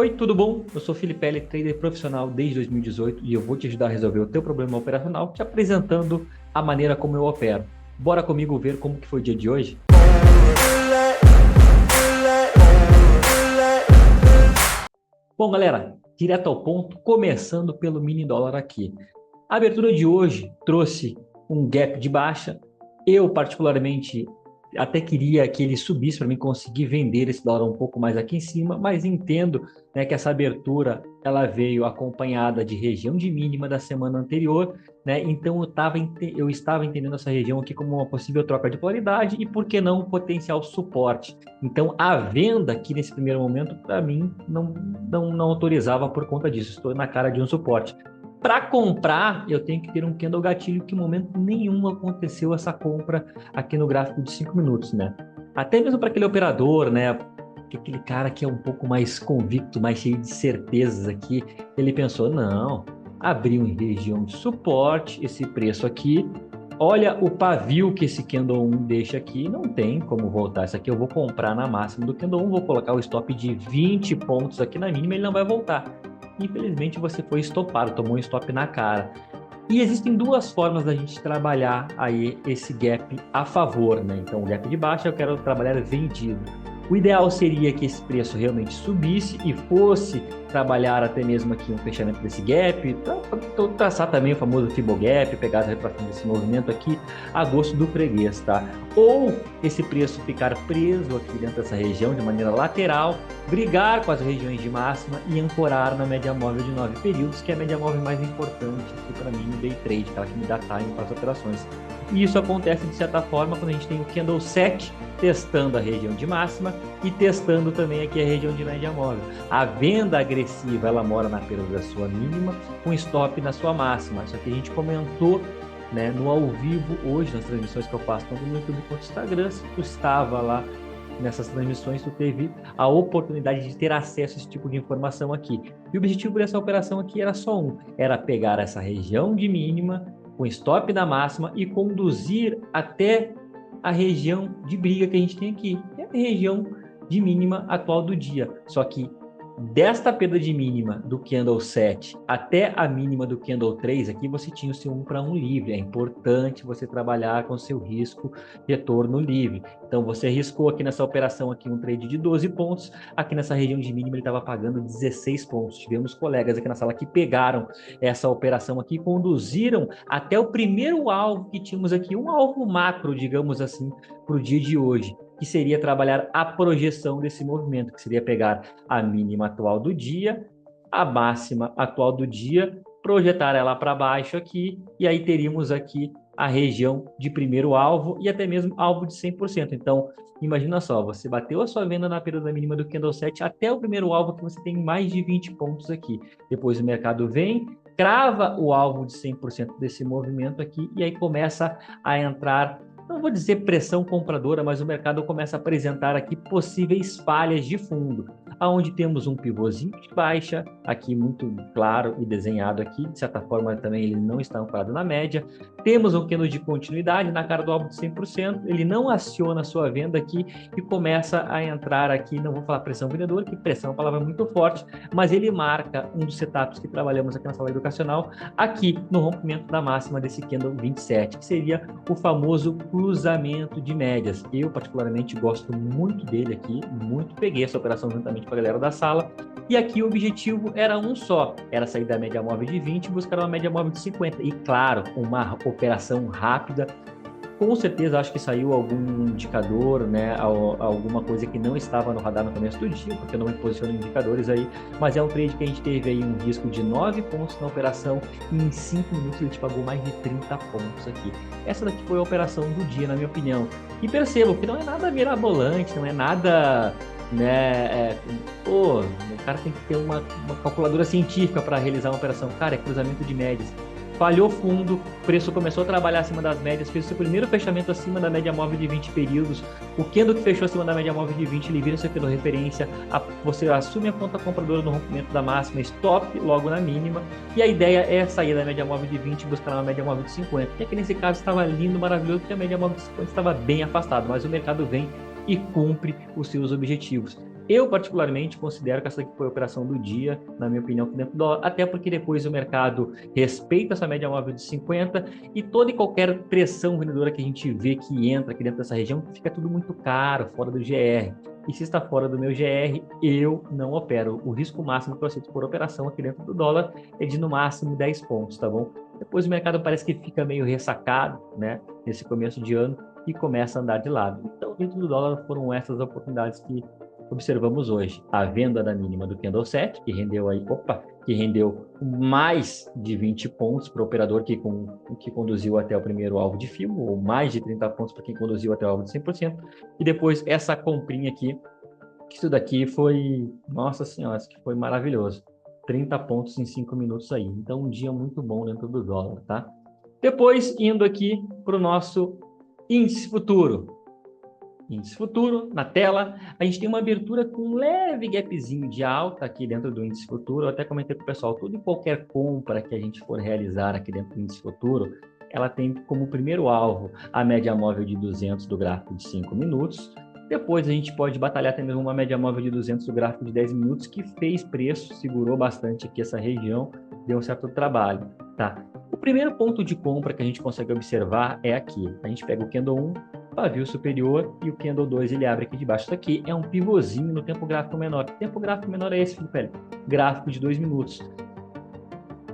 Oi, tudo bom? Eu sou Felipe L, trader profissional desde 2018 e eu vou te ajudar a resolver o teu problema operacional te apresentando a maneira como eu opero. Bora comigo ver como que foi o dia de hoje? Bom, galera, direto ao ponto, começando pelo mini dólar aqui. A abertura de hoje trouxe um gap de baixa. Eu, particularmente, até queria que ele subisse para mim conseguir vender esse dólar um pouco mais aqui em cima, mas entendo, né, que essa abertura ela veio acompanhada de região de mínima da semana anterior, né? Então eu estava entendendo essa região aqui como uma possível troca de polaridade e, por que não, um potencial suporte. Então a venda aqui nesse primeiro momento, para mim, não autorizava por conta disso. Estou na cara de um suporte. Para comprar, eu tenho que ter um candle gatilho que em momento nenhum aconteceu essa compra aqui no gráfico de 5 minutos, né? Até mesmo para aquele operador, né? Aquele cara que é um pouco mais convicto, mais cheio de certezas aqui, ele pensou, não, abriu em região de suporte esse preço aqui, olha o pavio que esse candle 1 deixa aqui, não tem como voltar. Isso aqui eu vou comprar na máxima do candle 1, vou colocar o stop de 20 pontos aqui na mínima, ele não vai voltar. Infelizmente você foi estopado, tomou um stop na cara. E existem duas formas da gente trabalhar aí esse gap a favor, né? Então o gap de baixa eu quero trabalhar vendido. O ideal seria que esse preço realmente subisse e fosse trabalhar até mesmo aqui um fechamento desse gap, traçar também o famoso Fibogap, pegar a retração desse movimento aqui a gosto do freguês, tá? Ou esse preço ficar preso aqui dentro dessa região de maneira lateral, brigar com as regiões de máxima e ancorar na média móvel de 9 períodos, que é a média móvel mais importante aqui para mim no day trade, aquela que me dá time para as operações. E isso acontece de certa forma quando a gente tem o candle 7 testando a região de máxima e testando também aqui a região de média móvel. A venda agressiva, ela mora na perda da sua mínima, com stop na sua máxima. Isso aqui a gente comentou, né, no ao vivo hoje, nas transmissões que eu faço tanto no YouTube quanto no Instagram. Se tu estava lá nessas transmissões, tu teve a oportunidade de ter acesso a esse tipo de informação aqui. E o objetivo dessa operação aqui era só um, era pegar essa região de mínima, com stop na máxima e conduzir até a região de briga que a gente tem aqui, que é a região de mínima atual do dia. Só que desta perda de mínima do candle 7 até a mínima do candle 3, aqui você tinha o seu 1 para 1 livre. É importante você trabalhar com o seu risco retorno livre. Então você arriscou aqui nessa operação aqui um trade de 12 pontos, aqui nessa região de mínima ele estava pagando 16 pontos. Tivemos colegas aqui na sala que pegaram essa operação aqui e conduziram até o primeiro alvo que tínhamos aqui, um alvo macro, digamos assim, para o dia de hoje, que seria trabalhar a projeção desse movimento, que seria pegar a mínima atual do dia, a máxima atual do dia, projetar ela para baixo aqui, e aí teríamos aqui a região de primeiro alvo e até mesmo alvo de 100%. Então, imagina só, você bateu a sua venda na perda da mínima do candle 7 até o primeiro alvo, que você tem mais de 20 pontos aqui. Depois o mercado vem, crava o alvo de 100% desse movimento aqui, e aí começa a entrar, não vou dizer pressão compradora, mas o mercado começa a apresentar aqui possíveis falhas de fundo, aonde temos um pivôzinho de baixa, aqui muito claro e desenhado aqui, de certa forma também ele não está ancorado na média, temos um candle de continuidade na cara do alvo de 100%, ele não aciona a sua venda aqui e começa a entrar aqui, não vou falar pressão vendedora, que pressão é uma palavra muito forte, mas ele marca um dos setups que trabalhamos aqui na sala educacional, aqui no rompimento da máxima desse candle 27, que seria o famoso cruzamento de médias. Eu particularmente gosto muito dele aqui, peguei essa operação juntamente com a galera da sala, e aqui o objetivo era um só, era sair da média móvel de 20 e buscar uma média móvel de 50, e claro, uma operação rápida. Com certeza acho que saiu algum indicador, né, alguma coisa que não estava no radar no começo do dia, porque eu não me posiciono em indicadores aí, mas é um trade que a gente teve aí um risco de 9 pontos na operação e em 5 minutos ele te pagou mais de 30 pontos aqui. Essa daqui foi a operação do dia, na minha opinião. E percebo que não é nada mirabolante, não é nada, né, o cara tem que ter uma calculadora científica para realizar uma operação. Cara, é cruzamento de médias. Falhou fundo, o preço começou a trabalhar acima das médias, fez o seu primeiro fechamento acima da média móvel de 20 períodos, o candle que fechou acima da média móvel de 20, ele vira seu candle referência, você assume a conta compradora no rompimento da máxima, stop logo na mínima, e a ideia é sair da média móvel de 20 e buscar uma média móvel de 50, que aqui nesse caso estava lindo, maravilhoso, porque a média móvel de 50 estava bem afastada, mas o mercado vem e cumpre os seus objetivos. Eu, particularmente, considero que essa aqui foi a operação do dia, na minha opinião, dentro do dólar, até porque depois o mercado respeita essa média móvel de 50 e toda e qualquer pressão vendedora que a gente vê que entra aqui dentro dessa região, fica tudo muito caro, fora do GR. E se está fora do meu GR, eu não opero. O risco máximo que eu aceito por operação aqui dentro do dólar é de no máximo 10 pontos, tá bom? Depois o mercado parece que fica meio ressacado, né, nesse começo de ano e começa a andar de lado. Então, dentro do dólar foram essas oportunidades que observamos hoje. A venda da mínima do Candle 7, que rendeu mais de 20 pontos para o operador que conduziu até o primeiro alvo de FIBO, ou mais de 30 pontos para quem conduziu até o alvo de 100%. E depois essa comprinha aqui, que isso daqui foi, nossa senhora, isso aqui foi maravilhoso. 30 pontos em 5 minutos aí. Então, um dia muito bom dentro do dólar, tá? Depois, indo aqui para o nosso índice futuro. Índice futuro, na tela, a gente tem uma abertura com um leve gapzinho de alta aqui dentro do índice futuro. Eu até comentei para o pessoal, toda e qualquer compra que a gente for realizar aqui dentro do índice futuro, ela tem como primeiro alvo a média móvel de 200 do gráfico de 5 minutos. Depois a gente pode batalhar até mesmo uma média móvel de 200 do gráfico de 10 minutos, que fez preço, segurou bastante aqui essa região, deu um certo trabalho, tá? O primeiro ponto de compra que a gente consegue observar é aqui. A gente pega o Candle 1, pavio superior, e o Candle 2 ele abre aqui de baixo. Isso aqui é um pivôzinho no tempo gráfico menor. Que tempo gráfico menor é esse, Felipe? Gráfico de 2 minutos.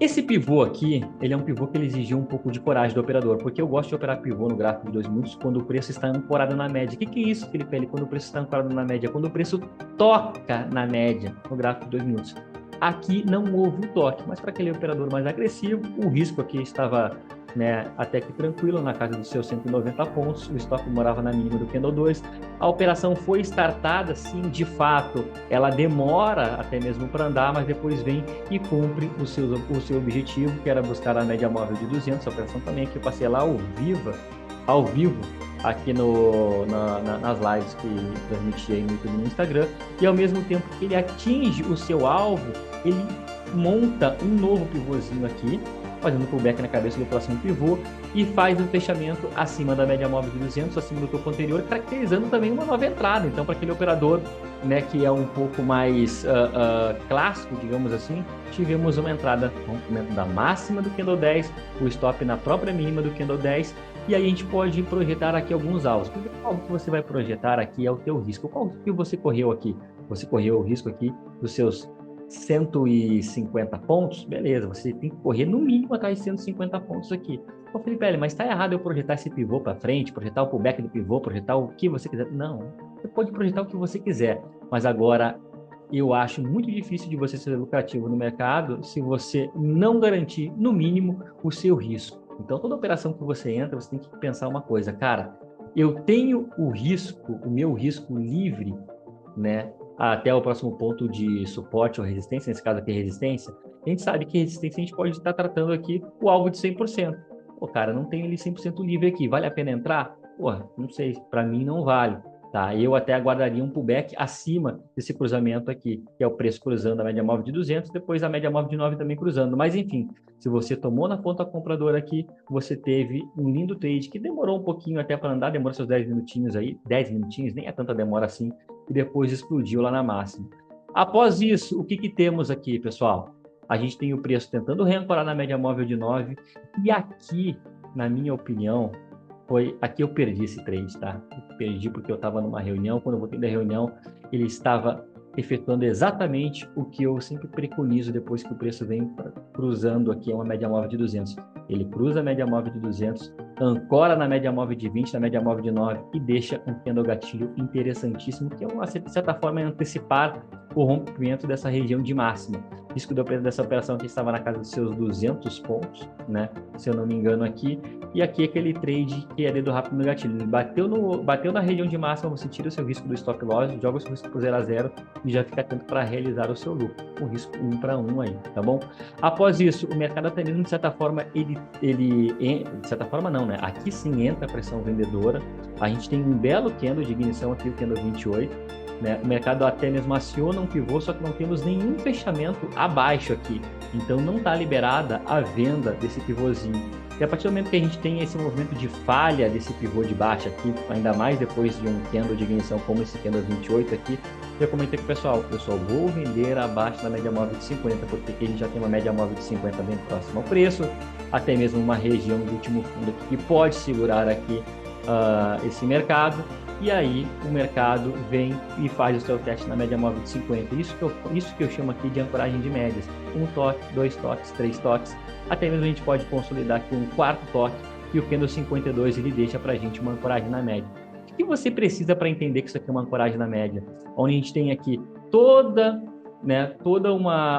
Esse pivô aqui, ele é um pivô que ele exigiu um pouco de coragem do operador, porque eu gosto de operar pivô no gráfico de 2 minutos quando o preço está ancorado na média. O que é isso, Felipe? Quando o preço está ancorado na média? Quando o preço toca na média no gráfico de 2 minutos. Aqui não houve um toque, mas para aquele operador mais agressivo, o risco aqui estava, né, até que tranquilo, na casa dos seus 190 pontos, o stop morava na mínima do Candle 2, a operação foi startada, sim, de fato, ela demora até mesmo para andar, mas depois vem e cumpre o seu objetivo, que era buscar a média móvel de 200, a operação também que eu passei lá ao vivo, aqui nas lives que transmiti aí no YouTube e no Instagram, e ao mesmo tempo que ele atinge o seu alvo, ele monta um novo pivôzinho aqui, fazendo pullback na cabeça do próximo pivô e faz um fechamento acima da média móvel de 200, acima do topo anterior, caracterizando também uma nova entrada. Então, para aquele operador, né, que é um pouco mais clássico, digamos assim, tivemos uma entrada, rompimento da máxima do Candle 10, o stop na própria mínima do Candle 10, e aí a gente pode projetar aqui alguns alvos. O primeiro alvo que você vai projetar aqui é o teu risco. Qual que você correu aqui? Você correu o risco aqui dos seus 150 pontos, beleza, você tem que correr no mínimo atrás de 150 pontos aqui. Ô Felipe, mas está errado eu projetar esse pivô para frente, projetar o pullback do pivô, projetar o que você quiser. Não, você pode projetar o que você quiser, mas agora eu acho muito difícil de você ser lucrativo no mercado se você não garantir, no mínimo, o seu risco. Então, toda operação que você entra, você tem que pensar uma coisa, cara, eu tenho o risco, o meu risco livre, né, até o próximo ponto de suporte ou resistência, nesse caso aqui é resistência, a gente sabe que resistência a gente pode estar tratando aqui o alvo de 100%. Pô, cara, não tenho ele 100% livre aqui, vale a pena entrar? Pô, não sei, para mim não vale. Tá, eu até aguardaria um pullback acima desse cruzamento aqui, que é o preço cruzando a média móvel de 200, depois a média móvel de 9 também cruzando. Mas, enfim, se você tomou na ponta compradora aqui, você teve um lindo trade que demorou um pouquinho até para andar, demorou seus 10 minutinhos aí, 10 minutinhos, nem é tanta demora assim, e depois explodiu lá na máxima. Após isso, o que temos aqui, pessoal? A gente tem o preço tentando reancorar na média móvel de 9, e aqui, na minha opinião, aqui eu perdi esse trade, tá? Eu perdi porque eu estava numa reunião, quando eu voltei da reunião, ele estava efetuando exatamente o que eu sempre preconizo depois que o preço vem cruzando aqui uma média móvel de 200. Ele cruza a média móvel de 200, ancora na média móvel de 20, na média móvel de 9 e deixa um candle gatilho interessantíssimo, que é, de certa forma, antecipar o rompimento dessa região de máxima. Risco dessa operação que estava na casa dos seus 200 pontos, né? Se eu não me engano aqui. E aqui aquele trade que é dedo rápido no gatilho. Ele bateu na região de máxima, você tira o seu risco do stop loss, joga o seu risco para 0 a 0 e já fica atento para realizar o seu lucro. O risco 1 para 1 aí, tá bom? Após isso, o mercado até mesmo, de certa forma, de certa forma não, né? Aqui sim entra a pressão vendedora. A gente tem um belo candle de ignição aqui, o candle 28. Né? O mercado até mesmo aciona um pivô, só que não temos nenhum fechamento abaixo aqui. Então não está liberada a venda desse pivôzinho. E a partir do momento que a gente tem esse movimento de falha desse pivô de baixa aqui, ainda mais depois de um candle de ignição como esse candle 28 aqui, Eu comentei com o pessoal, eu só vou vender abaixo da média móvel de 50, porque aqui a gente já tem uma média móvel de 50 bem próxima ao preço, até mesmo uma região do último fundo aqui que pode segurar aqui esse mercado, e aí o mercado vem e faz o seu teste na média móvel de 50. Isso que eu chamo aqui de ancoragem de médias. 1 toque, 2 toques, 3 toques, até mesmo a gente pode consolidar aqui um quarto toque, e o candle 52 ele deixa para a gente uma ancoragem na média. O que você precisa para entender que isso aqui é uma ancoragem na média? Onde a gente tem aqui toda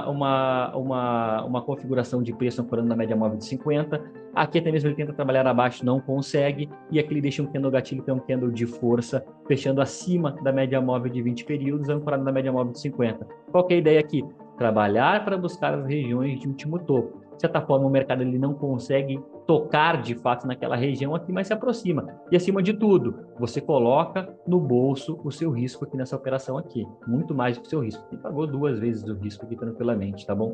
uma configuração de preço ancorando na média móvel de 50. Aqui até mesmo ele tenta trabalhar abaixo, não consegue. E aqui ele deixa um candle gatilho, que é um candle de força, fechando acima da média móvel de 20 períodos, ancorado na média móvel de 50. Qual que é a ideia aqui? Trabalhar para buscar as regiões de último topo. De certa forma, o mercado ele não consegue tocar de fato naquela região aqui, mas se aproxima. E acima de tudo, você coloca no bolso o seu risco aqui nessa operação aqui. Muito mais do que o seu risco. Você pagou 2 vezes o risco aqui tranquilamente, tá bom?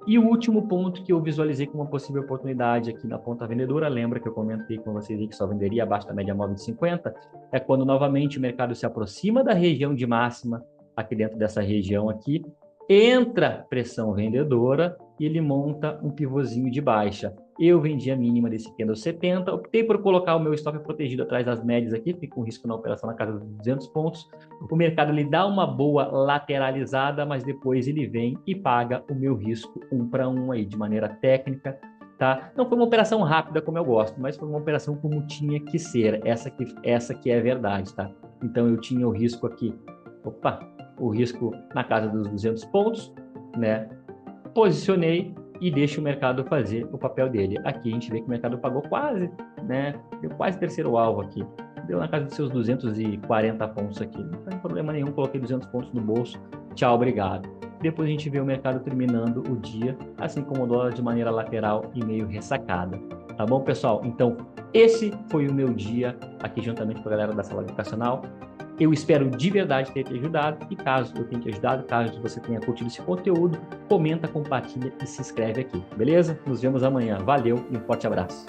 E o último ponto que eu visualizei como uma possível oportunidade aqui na ponta vendedora, lembra que eu comentei com vocês aí que só venderia abaixo da média móvel de 50, é quando novamente o mercado se aproxima da região de máxima, aqui dentro dessa região aqui, entra pressão vendedora e ele monta um pivôzinho de baixa. Eu vendi a mínima desse candle 70, optei por colocar o meu stop protegido atrás das médias aqui, fico com risco na operação na casa dos 200 pontos. O mercado ele dá uma boa lateralizada, mas depois ele vem e paga o meu risco 1 para 1 aí, de maneira técnica, tá? Não foi uma operação rápida como eu gosto, mas foi uma operação como tinha que ser, essa que é a verdade, tá? Então eu tinha o risco aqui, o risco na casa dos 200 pontos, né? Posicionei e deixo o mercado fazer o papel dele. Aqui a gente vê que o mercado pagou quase, né? Deu quase terceiro alvo aqui. Deu na casa dos seus 240 pontos aqui. Não tem problema nenhum, coloquei 200 pontos no bolso. Tchau, obrigado. Depois a gente vê o mercado terminando o dia, assim como o dólar de maneira lateral e meio ressacada. Tá bom, pessoal? Então, esse foi o meu dia aqui juntamente com a galera da sala educacional. Eu espero de verdade ter te ajudado, e caso eu tenha te ajudado, caso você tenha curtido esse conteúdo, comenta, compartilha e se inscreve aqui, beleza? Nos vemos amanhã. Valeu e um forte abraço.